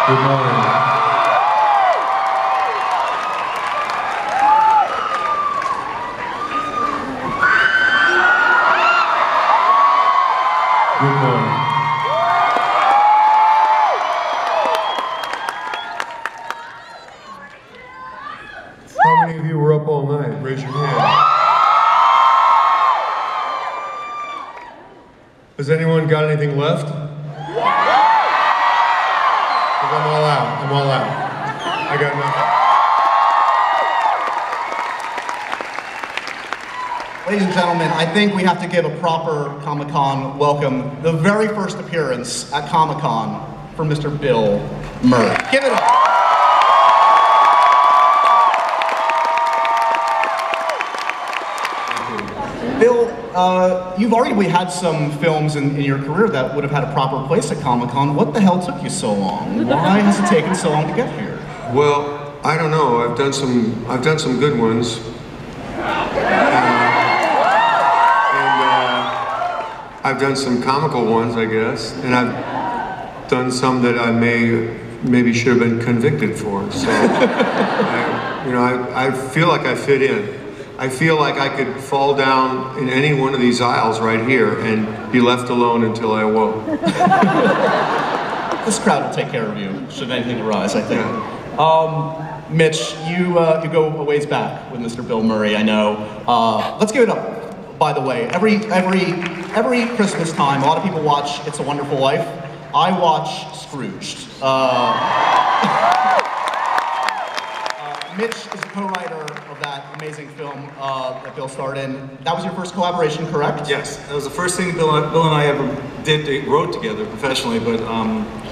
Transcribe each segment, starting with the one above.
Good morning. Good morning. How many of you were up all night? Raise your hand. Has anyone got anything left? Because I'm all out. I'm all out. I got nothing. Ladies and gentlemen, I think we have to give a proper Comic-Con welcome. The very first appearance at Comic-Con for Mr. Bill Murray. Give it up. Bill, you've arguably had some films in your career that would have had a proper place at Comic-Con. What the hell took you so long? Why has it taken so long to get here? Well, I don't know. I've done some good ones. I've done some comical ones, I guess, and I've done some that I maybe should have been convicted for. So, I feel like I fit in. I feel like I could fall down in any one of these aisles right here and be left alone until I awoke. This crowd will take care of you, should anything arise, I think. Yeah. Mitch, you go a ways back with Mr. Bill Murray, I know. Let's give it up, by the way. Every Christmas time, a lot of people watch It's a Wonderful Life. I watch Scrooged. Mitch is a co-writer of that amazing film that Bill starred in. That was your first collaboration, correct? Yes, that was the first thing Bill and I ever wrote together professionally, but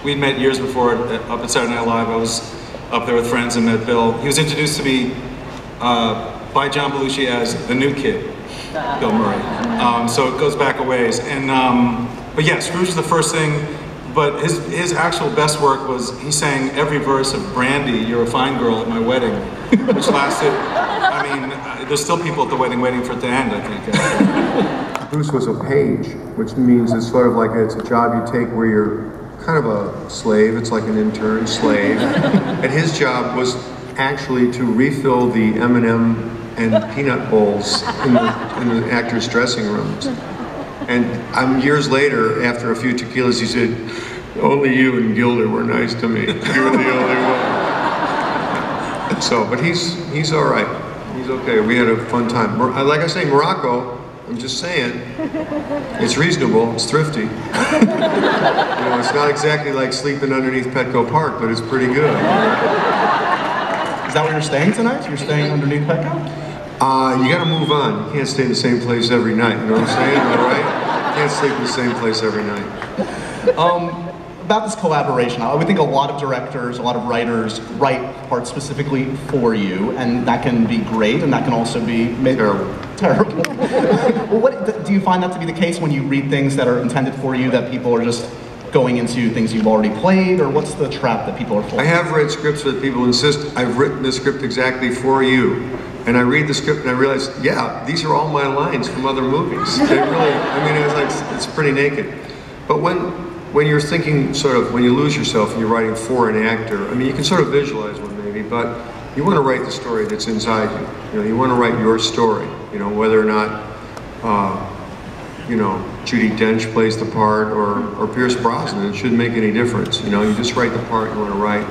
we'd met years before up at Saturday Night Live. I was up there with friends and met Bill. He was introduced to me by John Belushi as the new kid, Bill Murray. So it goes back a ways. And, but yeah, Scrooge was the first thing. But his actual best work was he sang every verse of Brandy, You're a Fine Girl, at my wedding, which lasted, I mean, there's still people at the wedding waiting for it to end, I think. Bruce was a page, which means it's sort of like it's a job you take where you're kind of a slave. It's like an intern slave. And his job was actually to refill the M&M and peanut bowls in the actors' dressing rooms. And years later, after a few tequilas, he said, only you and Gilder were nice to me. You were the only one. So, but he's all right. He's okay. We had a fun time. Like I say, Morocco, I'm just saying, it's reasonable, it's thrifty. It's not exactly like sleeping underneath Petco Park, but it's pretty good. Is that where you're staying tonight? You're staying underneath Petco? You gotta move on. You can't stay in the same place every night, you know what I'm saying? All right? You can't sleep in the same place every night. About this collaboration, I would think a lot of directors, a lot of writers write parts specifically for you, and that can be great, and that can also be terrible. Well, do you find that to be the case when you read things that are intended for you, that people are just going into things you've already played, or what's the trap that people are falling? I have read scripts that people insist, I've written this script exactly for you. And I read the script and I realize, yeah, these are all my lines from other movies. They really, I mean, it's pretty naked. But when you're thinking sort of, when you lose yourself and you're writing for an actor, I mean, you can sort of visualize one maybe, but you want to write the story that's inside you. You want to write your story, whether or not, Judi Dench plays the part or Pierce Brosnan, it shouldn't make any difference. You just write the part you want to write.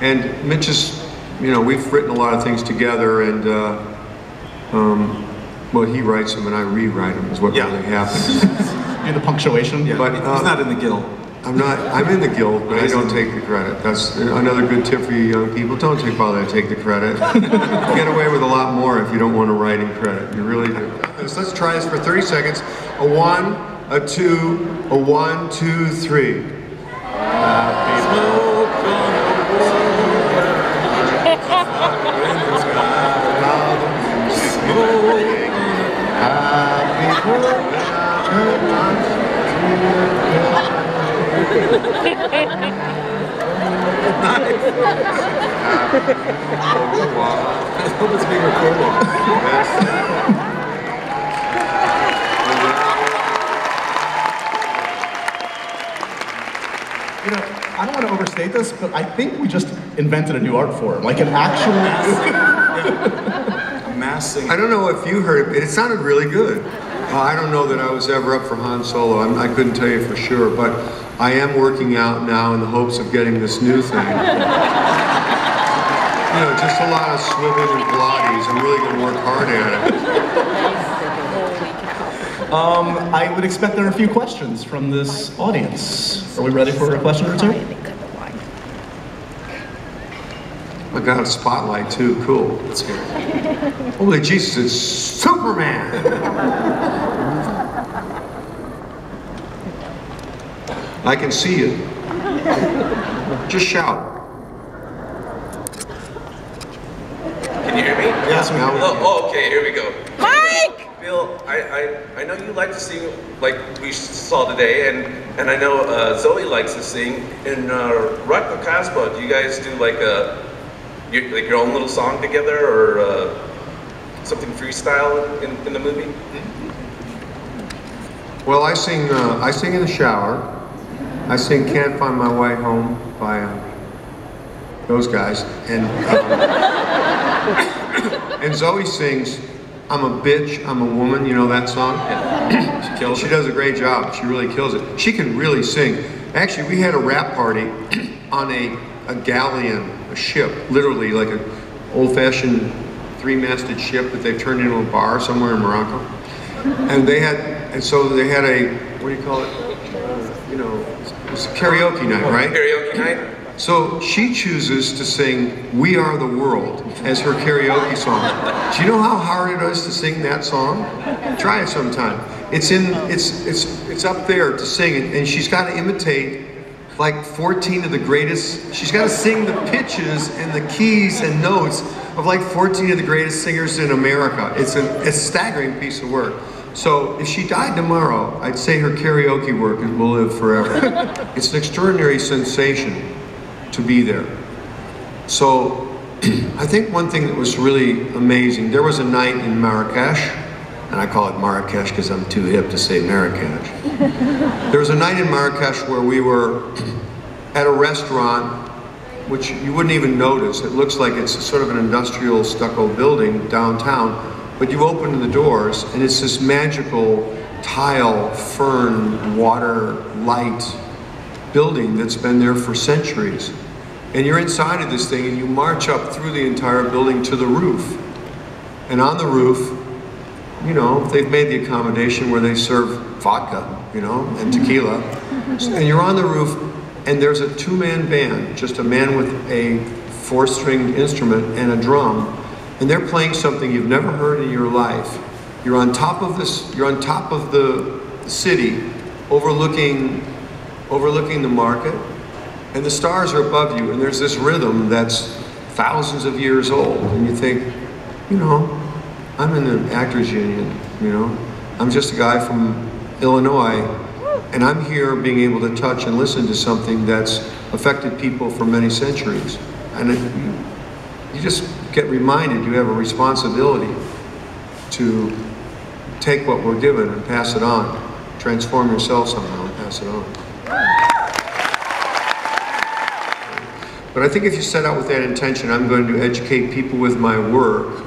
And Mitch is, we've written a lot of things together, and well, he writes them and I rewrite them is what really happens. Do the punctuation? Yeah, but he's not in the guild. I'm in the guild, but I don't take the credit. That's another good tip for you young people. Don't bother to take the credit. You get away with a lot more if you don't want to write in credit. You really do. So let's try this for 30 seconds. A 1, a 2, a 1, 2, 3. Happy I hope it's being recorded. You know, I don't want to overstate this, but I think we just invented a new art form, like an actual... Massing. I don't know if you heard it, it sounded really good. I don't know that I was ever up for Han Solo, I couldn't tell you for sure, but I am working out now in the hopes of getting this new thing. You know, just a lot of swimming and Pilates. I'm really going to work hard at it. I would expect there are a few questions from this audience. Are we ready for a question or two? I got a spotlight too, cool. That's good. Holy Jesus, it's Superman! I can see you. Just shout. Can you hear me? Yes, now. Oh, okay, here we go. Mike! Bill, I know you like to sing like we saw today, and I know Zoe likes to sing. In Rock the Kasbah, do you guys do like your own little song together, or something freestyle in the movie? Well, I sing in the shower. I sing "Can't Find My Way Home" by those guys, and Zoe sings "I'm a Bitch, I'm a Woman." You know that song? Yeah. She does a great job. She really kills it. She can really sing. Actually, we had a rap party on a galleon, a ship, literally like an old-fashioned three-masted ship that they've turned into a bar somewhere in Morocco. And they had a, what do you call it? You know, it's a karaoke night, right? Karaoke night? So she chooses to sing "We Are the World" as her karaoke song. Do you know how hard it is to sing that song? Try it sometime. It's up there to sing it, and she's got to imitate like 14 of the greatest, she's got to sing the pitches and the keys and notes of like 14 of the greatest singers in America. It's a staggering piece of work. So if she died tomorrow, I'd say her karaoke work will live forever. It's an extraordinary sensation to be there. So I think one thing that was really amazing, there was a night in Marrakesh, and I call it Marrakesh because I'm too hip to say Marrakesh. There was a night in Marrakesh where we were at a restaurant, which you wouldn't even notice. It looks like it's sort of an industrial stucco building downtown, but you open the doors and it's this magical tile, fern, water, light building that's been there for centuries. And you're inside of this thing and you march up through the entire building to the roof. And on the roof, you know, they've made the accommodation where they serve vodka, you know, and tequila. And you're on the roof and there's a two-man band, just a man with a four-stringed instrument and a drum. And they're playing something you've never heard in your life. You're on top of this, you're on top of the city, overlooking the market, and the stars are above you, and there's this rhythm that's thousands of years old, and you think, you know, I'm in the actors union, you know, I'm just a guy from Illinois, and I'm here being able to touch and listen to something that's affected people for many centuries. And you just get reminded you have a responsibility to take what we're given and pass it on, transform yourself somehow and pass it on. But I think if you set out with that intention, I'm going to educate people with my work,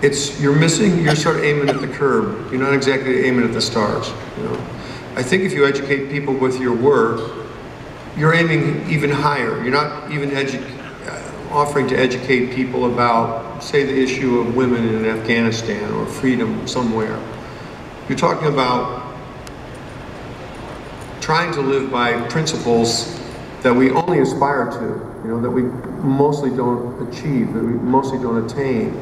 you're sort of aiming at the curb. You're not exactly aiming at the stars, you know. I think if you educate people with your work, you're aiming even higher. You're not even offering to educate people about, say, the issue of women in Afghanistan or freedom somewhere. You're talking about trying to live by principles that we only aspire to, you know, that we mostly don't achieve, that we mostly don't attain.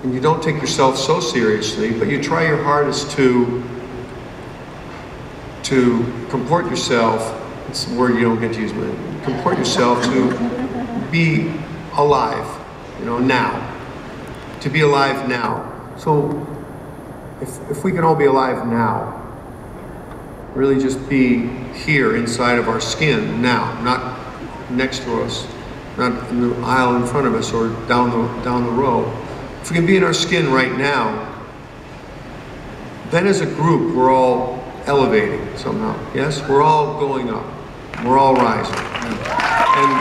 And you don't take yourself so seriously, but you try your hardest to comport yourself, it's a word you don't get to use, but comport yourself to be alive, you know, now. To be alive now. So if we can all be alive now, really just be here inside of our skin now, not next to us, not in the aisle in front of us or down the row. If we can be in our skin right now, then as a group we're all elevating somehow. Yes, we're all going up. We're all rising. And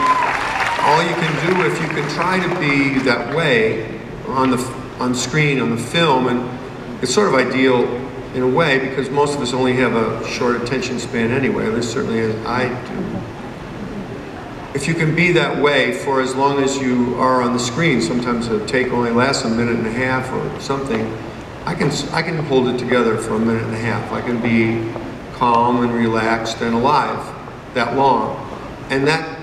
all you can do, if you can try to be that way on screen, on the film, and it's sort of ideal in a way because most of us only have a short attention span anyway, at least certainly as I do. If you can be that way for as long as you are on the screen, sometimes a take only lasts a minute and a half or something, I can hold it together for a minute and a half. I can be calm and relaxed and alive that long. And that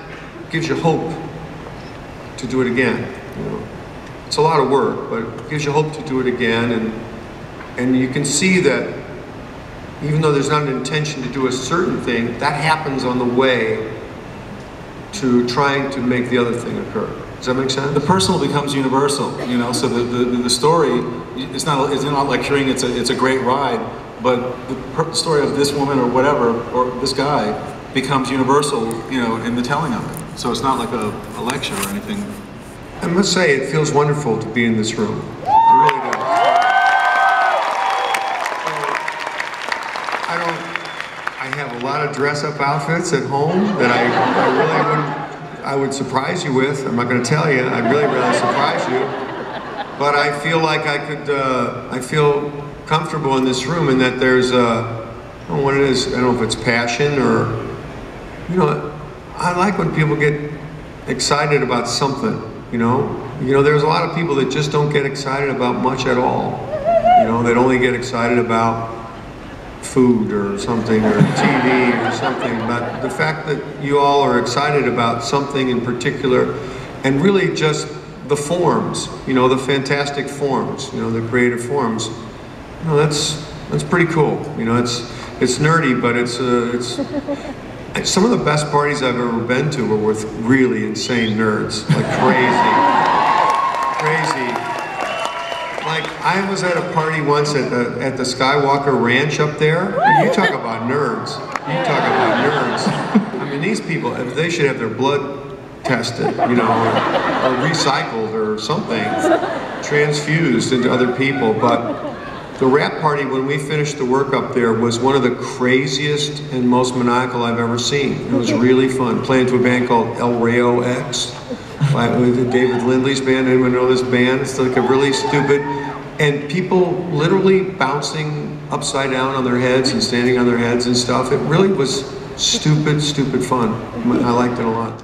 gives you hope to do it again. You know? It's a lot of work, but it gives you hope to do it again. And you can see that even though there's not an intention to do a certain thing, that happens on the way to trying to make the other thing occur. Does that make sense? The personal becomes universal, you know. So the story, it's not like hearing it's a great ride, but the story of this woman or whatever or this guy becomes universal, you know, in the telling of it. So it's not like a lecture or anything. I must say, it feels wonderful to be in this room. It really does. I have a lot of dress-up outfits at home that I would surprise you with. I'm not going to tell you. I'd really surprise you. But I feel like I feel comfortable in this room in that there's I don't know what it is. I don't know if it's passion or, you know, I like when people get excited about something, you know. There's a lot of people that just don't get excited about much at all. You know, they'd only get excited about food or something, or TV or something, but the fact that you all are excited about something in particular, and really just the forms, you know, the fantastic forms, you know, the creative forms, you know, that's pretty cool. You know, it's nerdy, but it's some of the best parties I've ever been to were with really insane nerds, like crazy. Like, I was at a party once at the Skywalker Ranch up there. You talk about nerds. You talk about nerds. I mean, these people, they should have their blood tested, you know, or recycled or something, transfused into other people. But the rap party, when we finished the work up there, was one of the craziest and most maniacal I've ever seen. It was really fun. Playing to a band called El Rayo X. David Lindley's band. Anyone know this band? It's like a really stupid, and people literally bouncing upside down on their heads and standing on their heads and stuff. It really was stupid fun. I liked it a lot.